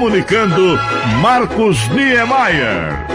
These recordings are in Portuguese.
comunicando Marcos Niemeyer.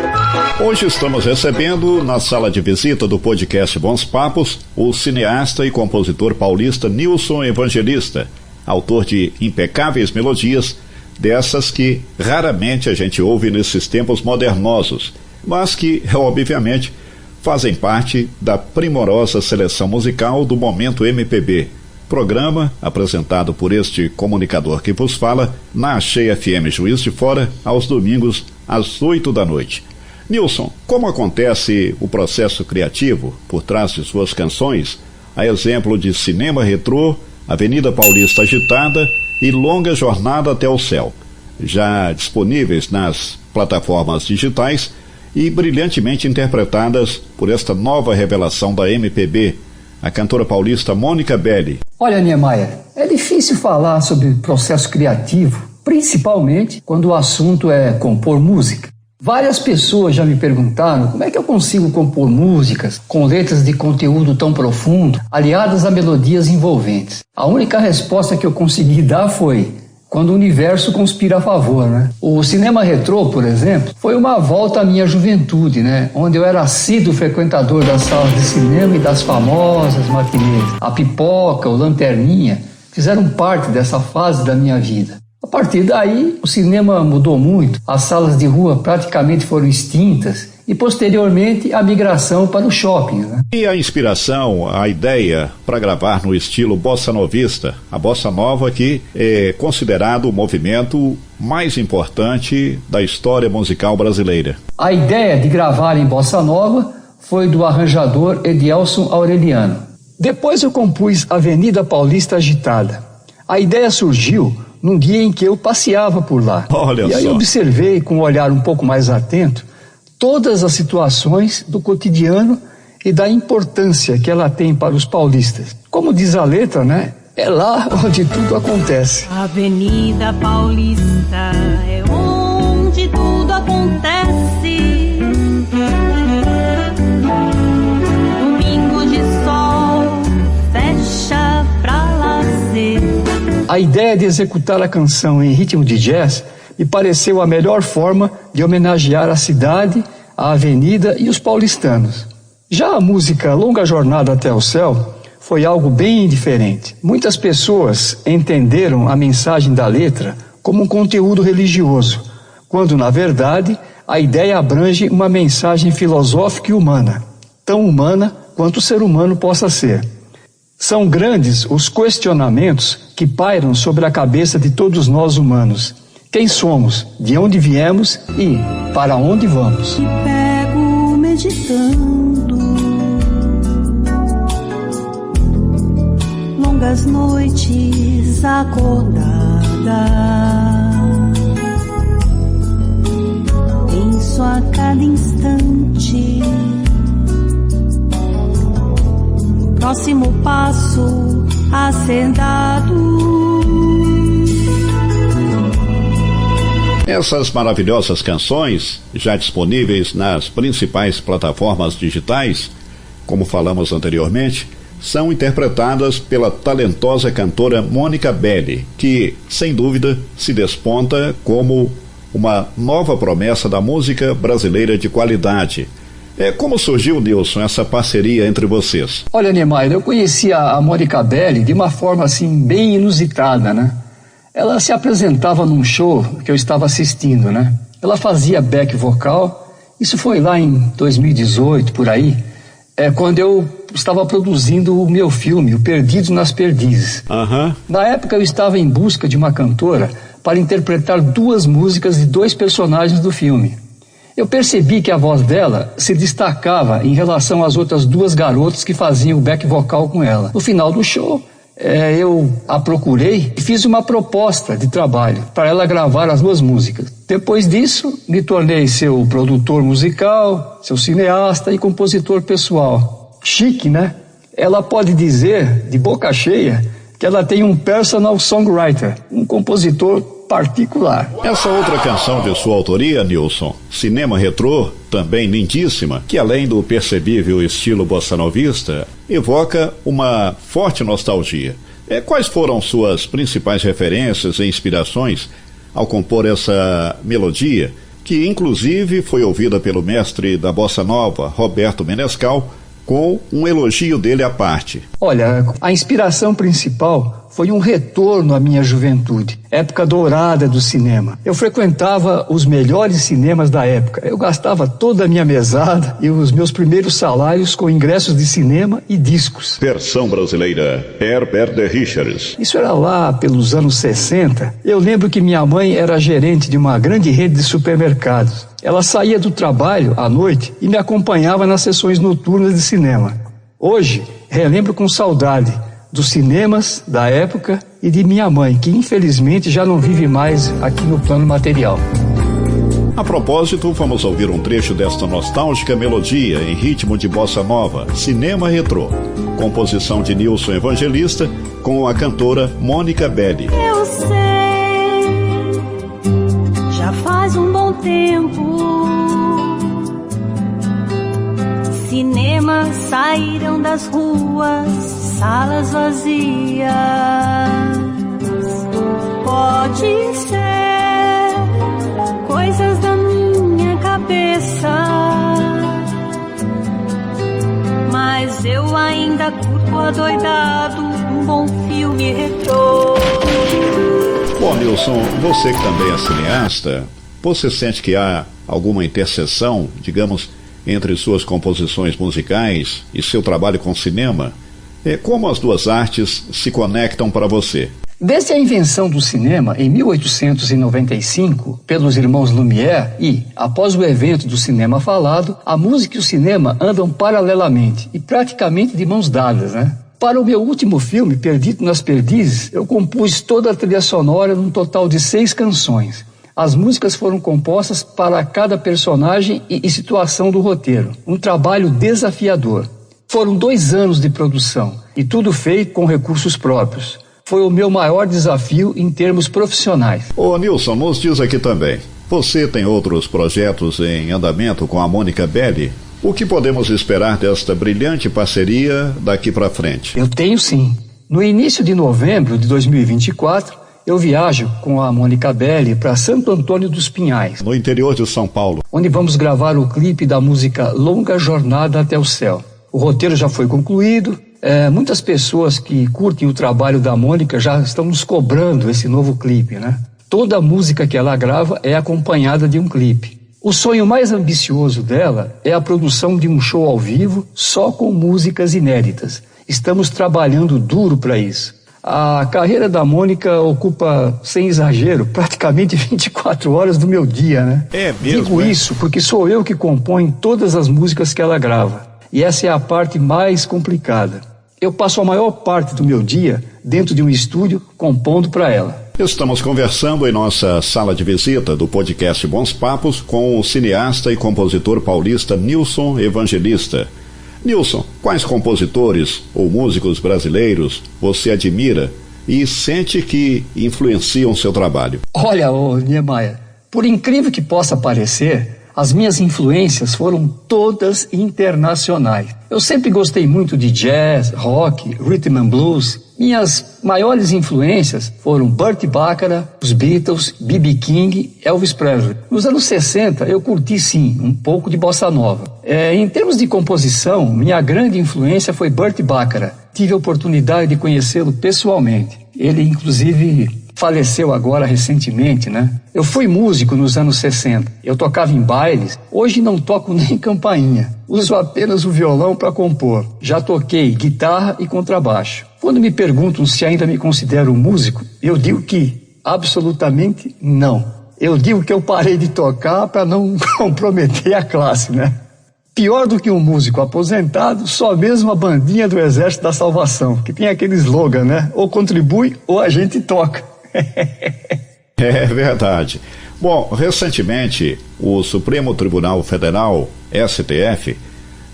Hoje estamos recebendo, na sala de visita do podcast Bons Papos, o cineasta e compositor paulista Nilson Evangelista, autor de impecáveis melodias, dessas que raramente a gente ouve nesses tempos modernosos, mas que, obviamente, fazem parte da primorosa seleção musical do Momento MPB, programa apresentado por este comunicador que vos fala na Achei FM Juiz de Fora, aos domingos, às 8 da noite. Nilson, como acontece o processo criativo por trás de suas canções, a exemplo de Cinema Retrô, Avenida Paulista Agitada e Longa Jornada até o Céu, já disponíveis nas plataformas digitais e brilhantemente interpretadas por esta nova revelação da MPB, a cantora paulista Mônica Belli. Olha, Niemeyer, é difícil falar sobre processo criativo, principalmente quando o assunto é compor música. Várias pessoas já me perguntaram como é que eu consigo compor músicas com letras de conteúdo tão profundo, aliadas a melodias envolventes. A única resposta que eu consegui dar foi: quando o universo conspira a favor, né? O Cinema Retrô, por exemplo, foi uma volta à minha juventude, né? Onde eu era assíduo frequentador das salas de cinema e das famosas matinês. A Pipoca, o Lanterninha, fizeram parte dessa fase da minha vida. A partir daí, o cinema mudou muito, as salas de rua praticamente foram extintas e, posteriormente, a migração para os shoppings, né? E a inspiração, a ideia para gravar no estilo bossa novista, a bossa nova que é considerado o movimento mais importante da história musical brasileira. A ideia de gravar em bossa nova foi do arranjador Edielson Aureliano. Depois eu compus Avenida Paulista Agitada. A ideia surgiu num dia em que eu passeava por lá. Olha e aí só. observei com um olhar um pouco mais atento todas as situações do cotidiano e da importância que ela tem para os paulistas. Como diz a letra, né? É lá onde tudo acontece. Avenida Paulista é onde tudo acontece. Domingo de sol fecha pra lazer. A ideia de executar a canção em ritmo de jazz me pareceu a melhor forma de homenagear a cidade, a avenida e os paulistanos. Já a música Longa Jornada até o Céu foi algo bem diferente. Muitas pessoas entenderam a mensagem da letra como um conteúdo religioso, quando, na verdade, a ideia abrange uma mensagem filosófica e humana, tão humana quanto o ser humano possa ser. São grandes os questionamentos que pairam sobre a cabeça de todos nós humanos. Quem somos, de onde viemos e para onde vamos? Me pego meditando, longas noites acordada, penso a cada instante, próximo passo a ser dado. Essas maravilhosas canções, já disponíveis nas principais plataformas digitais, como falamos anteriormente, são interpretadas pela talentosa cantora Mônica Belli, que, sem dúvida, se desponta como uma nova promessa da música brasileira de qualidade. Como surgiu, Nilson, essa parceria entre vocês? Olha, Niemeyer, eu conheci a Mônica Belli de uma forma assim bem inusitada, né? Ela se apresentava num show que eu estava assistindo, né? Ela fazia back vocal, isso foi lá em 2018, por aí, quando eu estava produzindo o meu filme, O Perdido nas Perdizes. Na época eu estava em busca de uma cantora para interpretar 2 músicas de 2 personagens do filme. Eu percebi que a voz dela se destacava em relação às outras 2 garotas que faziam o back vocal com ela. No final do show, eu a procurei e fiz uma proposta de trabalho para ela gravar as 2 músicas. Depois disso, me tornei seu produtor musical, seu cineasta e compositor pessoal. Chique, né? Ela pode dizer, de boca cheia, que ela tem um personal songwriter, um compositor particular. Essa outra canção de sua autoria, Nilson, Cinema Retrô, também lindíssima, que além do percebível estilo bossa novista, evoca uma forte nostalgia. Quais foram suas principais referências e inspirações ao compor essa melodia, que inclusive foi ouvida pelo mestre da Bossa Nova, Roberto Menescal, com um elogio dele à parte. Olha, a inspiração principal foi um retorno à minha juventude, época dourada do cinema. Eu frequentava os melhores cinemas da época. Eu gastava toda a minha mesada e os meus primeiros salários com ingressos de cinema e discos. Versão brasileira, Herbert de Richards. Isso era lá pelos anos 60. Eu lembro que minha mãe era gerente de uma grande rede de supermercados. Ela saía do trabalho à noite e me acompanhava nas sessões noturnas de cinema. Hoje, relembro com saudade dos cinemas da época e de minha mãe, que infelizmente já não vive mais aqui no plano material. A propósito, vamos ouvir um trecho desta nostálgica melodia em ritmo de bossa nova, Cinema Retrô, composição de Nilson Evangelista com a cantora Mônica Belli. Eu sei, já faz um bom tempo, cinemas saíram das ruas, salas vazias. Pode ser coisas da minha cabeça, mas eu ainda curto adoidado um bom filme retrô. Bom, Nilson, você que também é cineasta, você sente que há alguma interseção, digamos, entre suas composições musicais e seu trabalho com cinema? Como as duas artes se conectam para você? Desde a invenção do cinema, em 1895, pelos irmãos Lumière e, após o evento do cinema falado, a música e o cinema andam paralelamente e praticamente de mãos dadas, né? Para o meu último filme, Perdido nas Perdizes, eu compus toda a trilha sonora num total de 6 canções. As músicas foram compostas para cada personagem e situação do roteiro. Um trabalho desafiador. Foram 2 anos de produção e tudo feito com recursos próprios. Foi o meu maior desafio em termos profissionais. Ô Nilson, nos diz aqui também, você tem outros projetos em andamento com a Mônica Belli? O que podemos esperar desta brilhante parceria daqui para frente? Eu tenho sim. No início de novembro de 2024, eu viajo com a Mônica Belli para Santo Antônio dos Pinhais, no interior de São Paulo, onde vamos gravar o clipe da música Longa Jornada até o Céu. O roteiro já foi concluído. Muitas pessoas que curtem o trabalho da Mônica já estão nos cobrando esse novo clipe, né? Toda a música que ela grava é acompanhada de um clipe. O sonho mais ambicioso dela é a produção de um show ao vivo só com músicas inéditas. Estamos trabalhando duro para isso. A carreira da Mônica ocupa, sem exagero, praticamente 24 horas do meu dia, né? É mesmo? Digo isso porque sou eu que componho todas as músicas que ela grava. E essa é a parte mais complicada. Eu passo a maior parte do meu dia dentro de um estúdio compondo para ela. Estamos conversando em nossa sala de visita do podcast Bons Papos com o cineasta e compositor paulista Nilson Evangelista. Nilson, quais compositores ou músicos brasileiros você admira e sente que influenciam seu trabalho? Olha, Niemeyer, por incrível que possa parecer, as minhas influências foram todas internacionais. Eu sempre gostei muito de jazz, rock, rhythm and blues. Minhas maiores influências foram Burt Bacharach, os Beatles, B.B. King, Elvis Presley. Nos anos 60 eu curti sim um pouco de bossa nova. Em termos de composição, minha grande influência foi Burt Bacharach. Tive a oportunidade de conhecê-lo pessoalmente. Ele inclusive faleceu agora recentemente, né? Eu fui músico nos anos 60. Eu tocava em bailes. Hoje não toco nem campainha. Uso apenas o violão para compor. Já toquei guitarra e contrabaixo. Quando me perguntam se ainda me considero músico, eu digo que absolutamente não. Eu digo que eu parei de tocar para não comprometer a classe, né? Pior do que um músico aposentado, só mesmo a bandinha do Exército da Salvação, que tem aquele slogan, né? Ou contribui ou a gente toca. É verdade. Bom, recentemente, o Supremo Tribunal Federal, STF,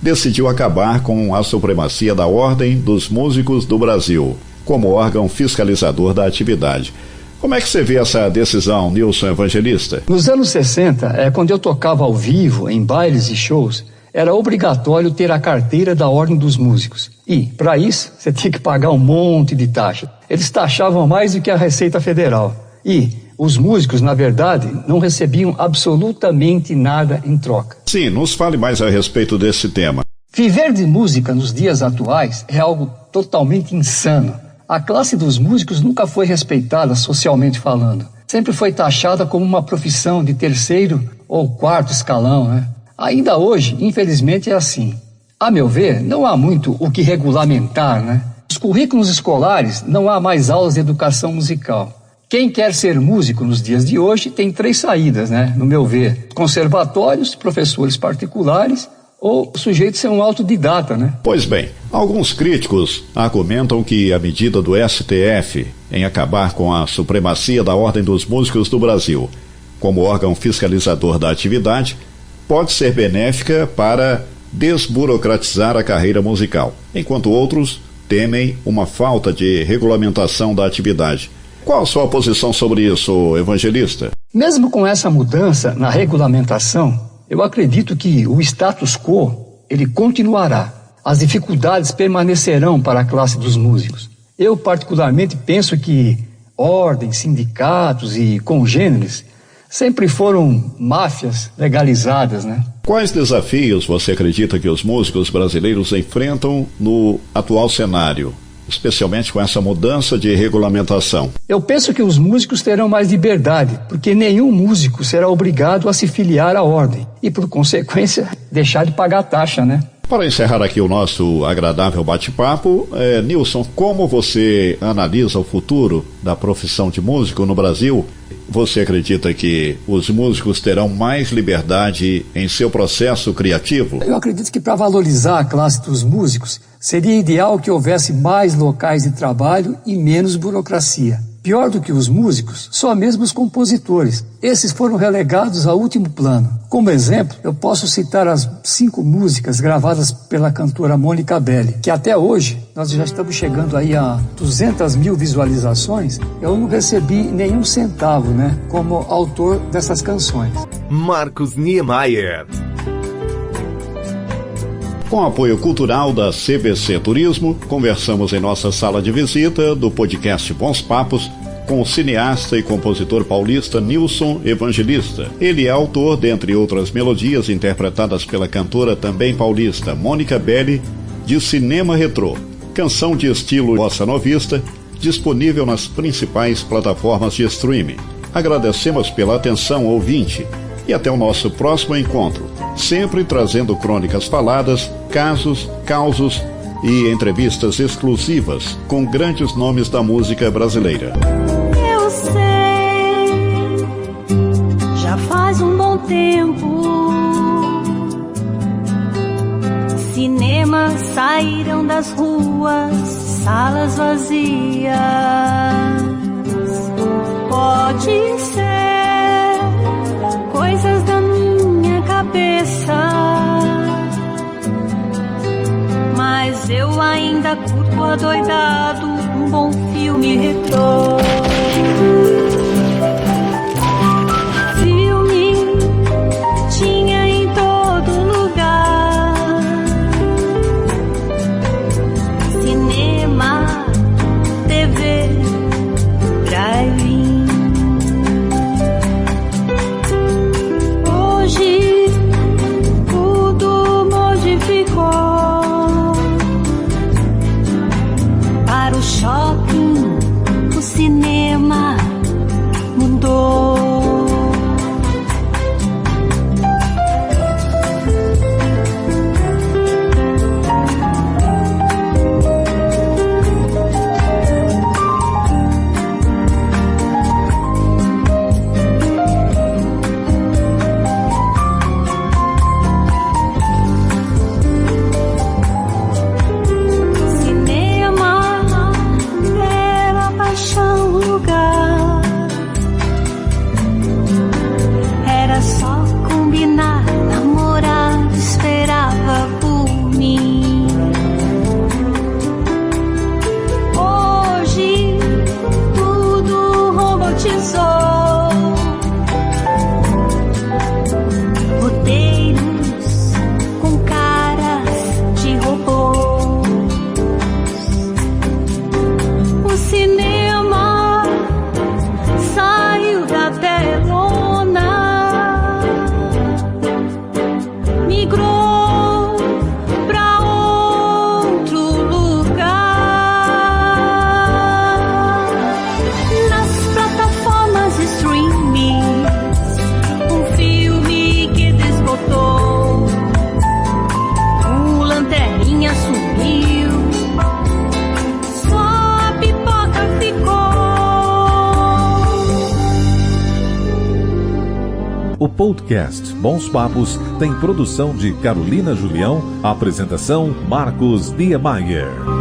decidiu acabar com a supremacia da Ordem dos Músicos do Brasil, como órgão fiscalizador da atividade. Como é que você vê essa decisão, Nilson Evangelista? Nos anos 60, quando eu tocava ao vivo, em bailes e shows, era obrigatório ter a carteira da Ordem dos Músicos. E, para isso, você tinha que pagar um monte de taxa. Eles taxavam mais do que a Receita Federal. E, os músicos, na verdade, não recebiam absolutamente nada em troca. Sim, nos fale mais a respeito desse tema. Viver de música nos dias atuais é algo totalmente insano. A classe dos músicos nunca foi respeitada socialmente falando. Sempre foi taxada como uma profissão de terceiro ou quarto escalão, né? Ainda hoje, infelizmente, é assim. A meu ver, não há muito o que regulamentar, né? Nos currículos escolares não há mais aulas de educação musical. Quem quer ser músico nos dias de hoje tem 3 saídas, né? No meu ver: conservatórios, professores particulares ou o sujeito ser um autodidata, né? Pois bem, alguns críticos argumentam que a medida do STF em acabar com a supremacia da Ordem dos Músicos do Brasil, como órgão fiscalizador da atividade, pode ser benéfica para desburocratizar a carreira musical, enquanto outros temem uma falta de regulamentação da atividade. Qual a sua posição sobre isso, Evangelista? Mesmo com essa mudança na regulamentação, eu acredito que o status quo, ele continuará. As dificuldades permanecerão para a classe dos músicos. Eu, particularmente, penso que ordens, sindicatos e congêneres sempre foram máfias legalizadas, né? Quais desafios você acredita que os músicos brasileiros enfrentam no atual cenário, especialmente com essa mudança de regulamentação? Eu penso que os músicos terão mais liberdade, porque nenhum músico será obrigado a se filiar à ordem e, por consequência, deixar de pagar a taxa, né? Para encerrar aqui o nosso agradável bate-papo, Nilson, como você analisa o futuro da profissão de músico no Brasil? Você acredita que os músicos terão mais liberdade em seu processo criativo? Eu acredito que para valorizar a classe dos músicos, seria ideal que houvesse mais locais de trabalho e menos burocracia. Pior do que os músicos, só mesmo os compositores. Esses foram relegados a último plano. Como exemplo, eu posso citar as 5 músicas gravadas pela cantora Mônica Belli, que até hoje, nós já estamos chegando aí a 200 mil visualizações. Eu não recebi nenhum centavo, né, como autor dessas canções. Marcos Niemeyer. Com apoio cultural da CVC Turismo, conversamos em nossa sala de visita do podcast Bons Papos com o cineasta e compositor paulista Nilson Evangelista. Ele é autor, dentre outras melodias interpretadas pela cantora também paulista Mônica Belli, de Cinema Retrô, canção de estilo bossa novista, disponível nas principais plataformas de streaming. Agradecemos pela atenção, ouvinte, e até o nosso próximo encontro, sempre trazendo crônicas faladas, casos, causos e entrevistas exclusivas com grandes nomes da música brasileira. Eu sei, já faz um bom tempo, cinemas saíram das ruas, salas vazias. Pode ser coisas da minha cabeça, mas eu ainda curto adoidado um bom filme retrô. Filme tinha em todo lugar, cinema, TV, drive-in. Hoje tudo modificou. Para o shopping, o cinema mudou. Cinema era paixão podcast Bons Papos tem produção de Carolina Julião, apresentação Marcos Niemeyer.